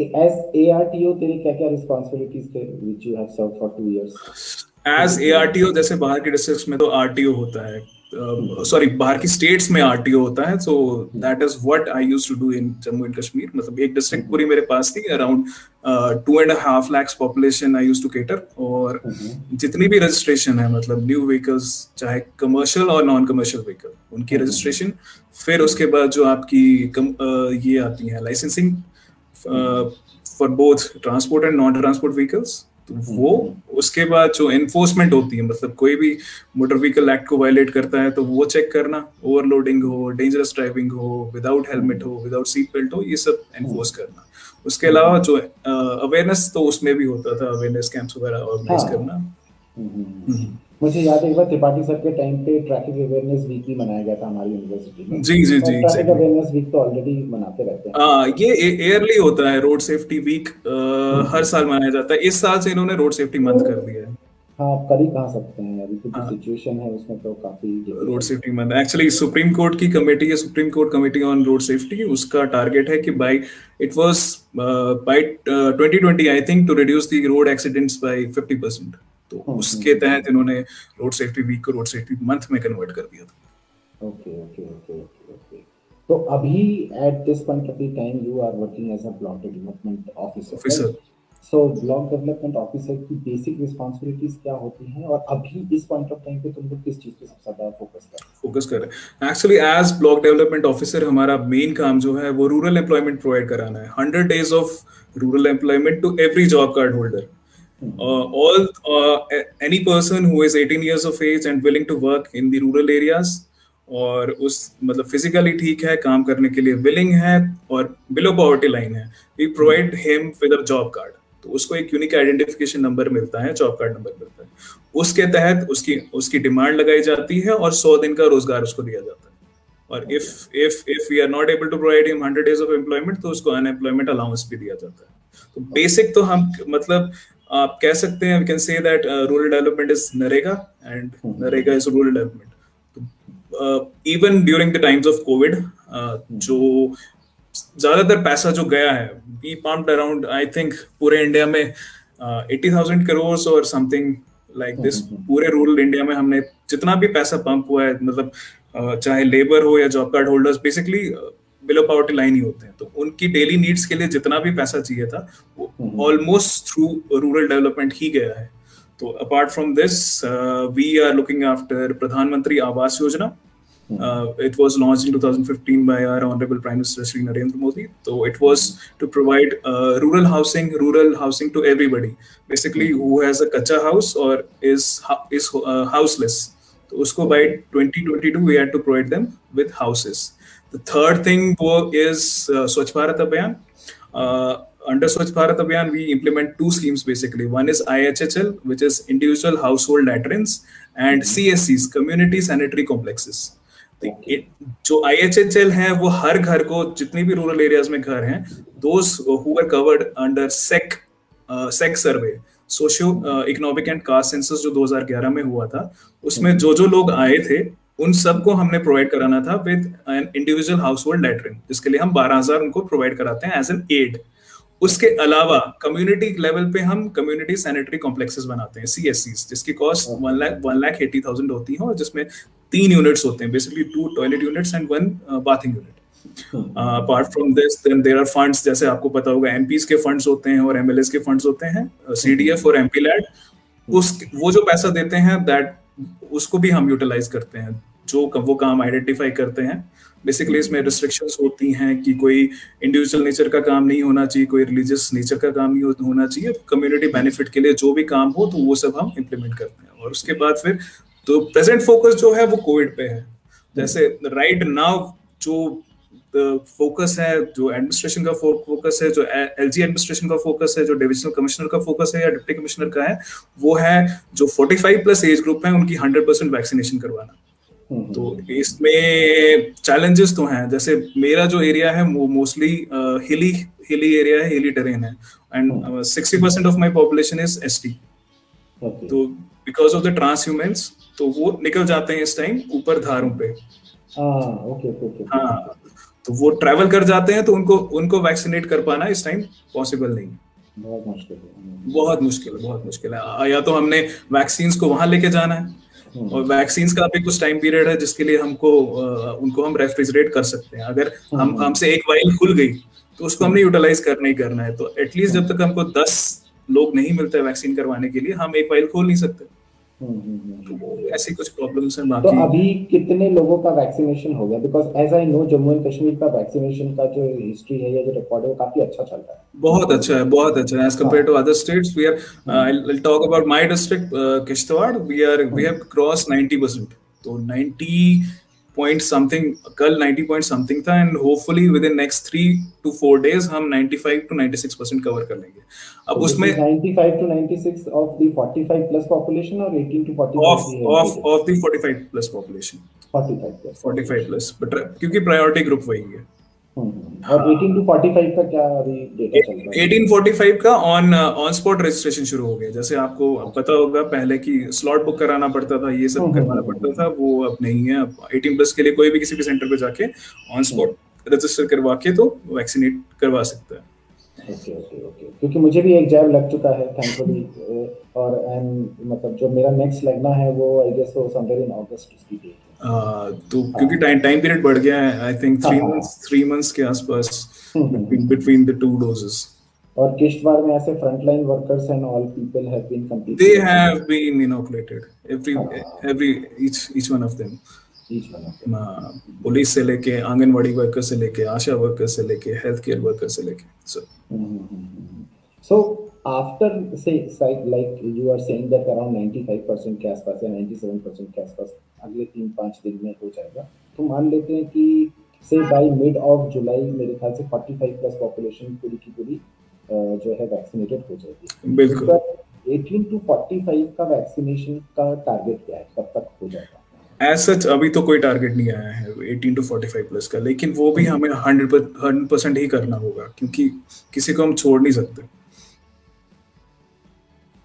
As ARTO तेरे क्या क्या रिस्पॉन्सिबिलिटीज थे which you have serve for 2 years? As ARTO जैसे बाहर के डिस्ट्रिक्ट्स में तो RTO होता है, सॉरी बाहर की स्टेट्स में RTO होता है, so that is what I used to do in Jammu and Kashmir. मतलब एक डिस्ट्रिक्ट पूरी मेरे पास थी, around 2.5 lakhs population I used to cater, और जितनी भी रजिस्ट्रेशन है, मतलब न्यू व्हीकल्स, चाहे कमर्शियल और नॉन कमर्शियल व्हीकल, उनकी रजिस्ट्रेशन, फिर उसके बाद जो आपकी ये आती है licensing for both transport and non transport vehicles, तो वो उसके बाद जो एनफोर्समेंट होती है, मतलब कोई भी मोटर व्हीकल एक्ट को वायलेट करता है तो वो चेक करना, ओवरलोडिंग हो, डेंजरस ड्राइविंग हो, विदाउट हेलमेट हो, विदाउट सीट बेल्ट हो, ये सब एनफोर्स करना। उसके अलावा जो अवेयरनेस, तो उसमें भी होता था अवेयरनेस कैंप्स वगैरह ऑर्गेनाइज करना। मुझे याद है एक बार त्रिपाठी सर के टाइम पे ट्रैफिक अवेयरनेस वीक भी मनाया गया था हमारी यूनिवर्सिटी में। जी जी जी, ट्रैफिक अवेयरनेस वीक तो ऑलरेडी मनाते रहते हैं। ये ईयरली होता है, रोड सेफ्टी वीक हर साल मनाया जाता है। इस साल से इन्होंने रोड सेफ्टी मंथ कर दिया है। हाँ, कर ही कहाँ सकते हैं, अभी तो जो सिचुएशन है उसमें तो काफी road safety month actually supreme court की कमेटी है, supreme court committee on road safety, उसका टारगेट है कि by it was by 2020 I think to reduce the road accidents by 50%। तो उसके तहत इन्होंने रोड सेफ्टी वीक को रोड सेफ्टी मंथ में कन्वर्ट कर दिया था। Okay okay okay okay. तो अभी at this point of the time you are working as a block development officer. So block development officer की बेसिक रिस्पांसिबिलिटीज क्या होती हैं, और अभी इस पॉइंट ऑफ टाइम पे तुम लोग किस चीज पे सबसे ज्यादा फोकस कर रहे हैं? Actually as block development officer हमारा मेन काम जो है वो रूरल एम्प्लॉयमेंट प्रोवाइड कराना है। 100 days of rural employment to every job card holder. Any person who is 18 years of age and willing to work in the rural areas, और उस मतलब फिजिकली ठीक है, काम करने के लिए विलिंग है, और बिलो पॉवर्टी लाइन है, we provide him with a job card. तो उसको एक यूनिक आइडेंटिफिकेशन नंबर मिलता है, जॉब कार्ड नंबर मिलता है। उसके तहत उसकी डिमांड लगाई जाती है और 100 दिन का रोजगार उसको दिया जाता है। और if we are not able to provide him 100 days of employment, तो उसको अनएम्प्लॉयमेंट अलाउंस भी दिया जाता है। तो बेसिक तो हम मतलब आप कह सकते हैं, we can say that rural development is NREGA and NREGA is rural development. Even during the times of Covid, जो ज्यादातर पैसा जो गया है, we pumped around I think पूरे इंडिया में 80,000 crores और समथिंग लाइक दिस। पूरे रूरल इंडिया में हमने जितना भी पैसा पंप हुआ है, मतलब चाहे लेबर हो या job card holders, basically below poverty line ही होते हैं, तो उनकी डेली नीड्स के लिए जितना भी पैसा चाहिए था वो ऑलमोस्ट थ्रू रूरल डेवलपमेंट ही गया है। तो apart from this, we are looking after Pradhan Mantri Awas योजना. It was launched in 2015 by our Honorable Prime Minister Shri Narendra Modi. So it was to provide rural housing to everybody, basically who has a kacha house or is houseless. So usko by 2022 we had to provide them with houses. The third thing is Swachh Bharat Abhiyan. Under Swachh Bharat Abhiyan, we implement two schemes basically. One is IHHL, which is Individual Household Latrines, and CSCs, Community Sanitary Complexes. जो IHHL है वो हर घर को, जितनी भी rural areas में घर हैं, those who were covered under SECC survey, socio economic and caste census, जो 2011 में हुआ था, उसमें जो लोग आए थे उन सबको हमने प्रोवाइड कराना था with an individual house hold latrine, जिसके लिए हम 12,000 उनको प्रोवाइड कराते हैं एज एन एड। उसके अलावा कम्युनिटी लेवल पे हम कम्युनिटी सैनिटरी कॉम्प्लेक्सेस बनाते हैं, CSCs, जिसकी कॉस्ट 1,80,000 होती है, और जिसमें 3 यूनिट्स होते हैं, basically 2 toilet units and 1 bathing unit. Apart from this then there are funds, जैसे आपको पता होगा MPs के फंड्स होते हैं और MLAs के फंड्स होते हैं, CDF और MP लैड, वो जो पैसा देते हैं दैट उसको भी हम यूटिलाइज करते हैं, जो वो काम आइडेंटिफाई करते हैं। बेसिकली इसमें रिस्ट्रिक्शंस होती हैं कि कोई इंडिविजुअल नेचर का काम नहीं होना चाहिए, कोई रिलीजियस नेचर का काम नहीं होना चाहिए, कम्युनिटी बेनिफिट के लिए जो भी काम हो तो वो सब हम इम्प्लीमेंट करते हैं। और उसके बाद फिर तो प्रेजेंट फोकस जो है वो कोविड पे है। जैसे राइट नाउ जो फोकस है, जो एडमिनिस्ट्रेशन का फोकस है, जो LG एडमिनिस्ट्रेशन का फोकस है, जो डिविजनल कमिश्नर का फोकस है या डिप्टी कमिश्नर का है, वो है जो 45+ एज ग्रुप है उनकी 100% वैक्सीनेशन करवाना। तो इसमें चैलेंजेस तो हैं, जैसे मेरा जो एरिया है वो मोस्टली हिली एरिया है, हिली टेरेन है, and 60% of my population is ST। तो बिकॉज ऑफ द ट्रांसह्यूमेंस तो वो निकल जाते हैं इस टाइम ऊपर धारों पे। ओके। हाँ, तो वो ट्रैवल कर जाते हैं, तो उनको उनको वैक्सीनेट कर पाना इस टाइम पॉसिबल नहीं है। बहुत मुश्किल है। बहुत मुश्किल है, बहुत मुश्किल है। या तो हमने वैक्सीन्स को वहां लेके जाना है, और वैक्सीन्स का भी कुछ टाइम पीरियड है जिसके लिए हमको उनको हम रेफ्रिजरेट कर सकते हैं। अगर हम हमसे एक वाइल खुल गई तो उसको हमने यूटिलाइज करना ही करना है। तो एटलीस्ट जब तक हमको 10 लोग नहीं मिलते वैक्सीन करवाने के लिए, हम एक वाइल खोल नहीं सकते। तो ऐसी कुछ प्रॉब्लम्स हैं तो बाकी। अभी कितने लोगों का वैक्सीनेशन हो गया? Because as I know Jammu and Kashmir का वैक्सीनेशन का जो हिस्ट्री है या जो रिकॉर्ड है वो काफी अच्छा चल रहा है। बहुत अच्छा है, बहुत अच्छा है as compare to other states. We are, I'll talk about my district, Kishtwar. we have crossed 90%। तो 90 पॉइंट समथिंग, कल 90 पॉइंट समथिंग था, and hopefully with in next 3 to 4 days हम 95 to 96% कवर कर लेंगे। अब So उसमें 95 to 96 of the 45 plus population or 18 to 45 of भी है of included? Of the 45 plus population. 45 plus 45 population। Plus, but क्योंकि प्रायोरिटी ग्रुप वही है। और 18 to 45 का क्या अभी डेटा चल रहा है? 1845 का ऑन ऑन स्पॉट रजिस्ट्रेशन शुरू हो गया। जैसे आपको पता होगा पहले की स्लॉट बुक कराना पड़ता था, ये सब करवाना पड़ता था, वो अब नहीं है। अब 18 प्लस के लिए कोई भी किसी भी सेंटर पे जाके ऑन स्पॉट रजिस्टर करवा के तो वैक्सीनेट करवा सकता है। ओके ओके ओके, क्योंकि मुझे भी एक जैब लग चुका है थैंकफुली, और मतलब जो मेरा नेक्स्ट लगना है वो आई गेस वो समवेयर इन अगस्त की डेट है। तो क्योंकि टाइम पीरियड बढ़ गया है, आई थिंक 3 months के आसपास between the 2 doses। और किश्तवाड़ में ऐसे frontline workers and all people have been completely They have been inoculated, every each one of them। Each one of them. Police से लेके, आंगनवाड़ी वर्कर से लेके, आशा वर्कर से लेके, हेल्थ केयर वर्कर से लेके, So after say like you are saying that around 95% के आसपास या 97% के आसपास अगले 3-5 दिन में हो जाएगा, तो मान लेते हैं कि से बाय मिड ऑफ जुलाई मेरे ख्याल से 45 प्लस पॉपुलेशन पूरी की पूरी जो है वैक्सीनेटेड हो जाएगी। बिल्कुल। 18 to 45 का वैक्सीनेशन का टारगेट क्या है, कब तक हो जाएगा? एज सच अभी तो कोई टारगेट नहीं आया है 18 to 45 प्लस का, लेकिन वो भी हमें 100% ही करना होगा, क्योंकि किसी को हम छोड़ नहीं सकते।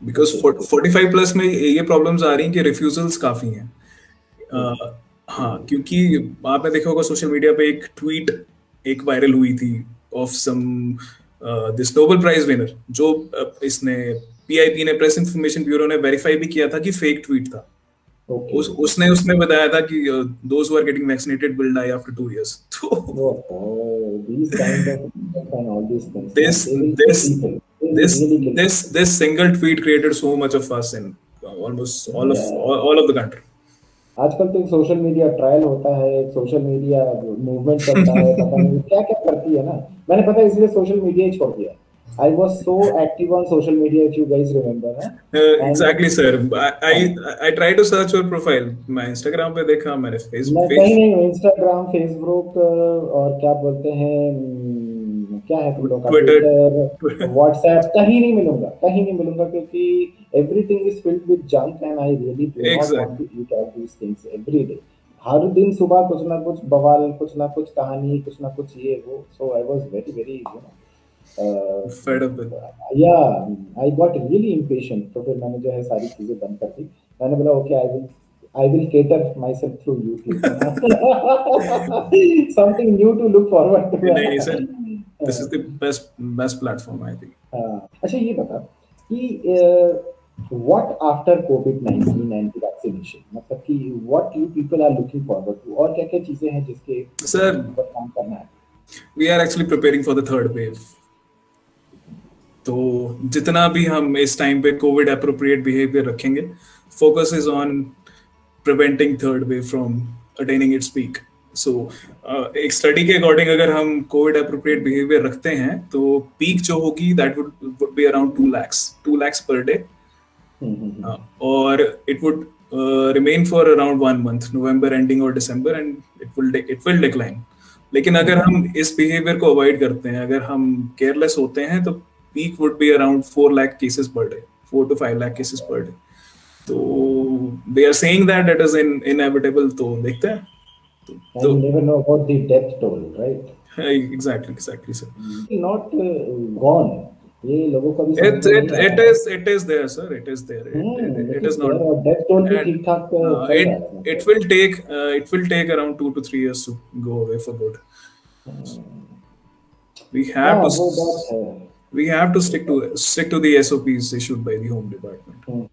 बिकॉज 45 प्लस में ये प्रॉब्लम्स आ रही हैं कि रिफ्यूजल्स काफी हैं। हाँ, क्योंकि आपने देखा होगा सोशल मीडिया पे एक ट्वीट एक वायरल हुई थी of some this Nobel prize winner, जो इसने पीआईबी ने, प्रेस इंफॉर्मेशन ब्यूरो ने वेरीफाई भी किया था कि फेक ट्वीट था। उसने बताया था कि those who are getting vaccinated will die after 2 years। These kind of and all these things. This single tweet created so much of fuss in almost all of the country। आजकल तो एक social media trial होता है, एक social media movement चलता है, पता नहीं क्या क्या करती है ना। मैंने पता है इसलिए सोशल मीडिया ही छोड़ दिया। I was so active on social media, if you guys remember, exactly sir। I try to search your profile। मैं Instagram पे देखा, मैंने Facebook नहीं Instagram, Facebook और क्या बोलते हैं, क्या है तुम लोग का Twitter, WhatsApp, कहीं नहीं मिलूंगा क्योंकि everything is filled with junk and I really do not want to eat all these things every day। हर दिन सुबह कुछ ना कुछ बवाल, कुछ ना कुछ कहानी, कुछ ना कुछ ये वो। So I was very fed up with। I got really impatient, तो फिर मैंने जो है सारी चीजें बंद कर दी। मैंने बोला okay, I will cater myself through YouTube। Something new to look forward to। नहीं sir, this is the best platform I think। अच्छा ये बता कि what after COVID-19 and vaccination, मतलब कि what you people are looking forward to, और क्या क्या चीजें हैं जिसके ऊपर काम करना है? We are actually preparing for the third wave। तो जितना भी हम इस टाइम पे कोविड एप्रोप्रिएट बिहेवियर रखेंगे, focus is on preventing third wave from attaining its peak. So एक स्टडी के अकॉर्डिंग अगर हम कोविड एप्रोप्रिएट बिहेवियर रखते हैं तो पीक जो होगी that would be around 2 lakhs per day, और it would remain for around 1 month, November ending और December, and it will decline. लेकिन अगर हम इस बिहेवियर को अवॉइड करते हैं, अगर हम केयरलेस होते हैं, तो peak would be around 4 lakh cases per day, 4 to 5 lakh cases per day। तो they are saying that it is inevitable। तो देखते हैं। I never know about the death toll, right? Exactly sir। Not gone। ये लोगों का भी it is there sir, it is there। it is not। और death toll भी ठीक ठाक it will take around 2 to 3 years to go away for good। We have हाँ to वो बात है। we have to stick to the SOPs issued by the Home Department.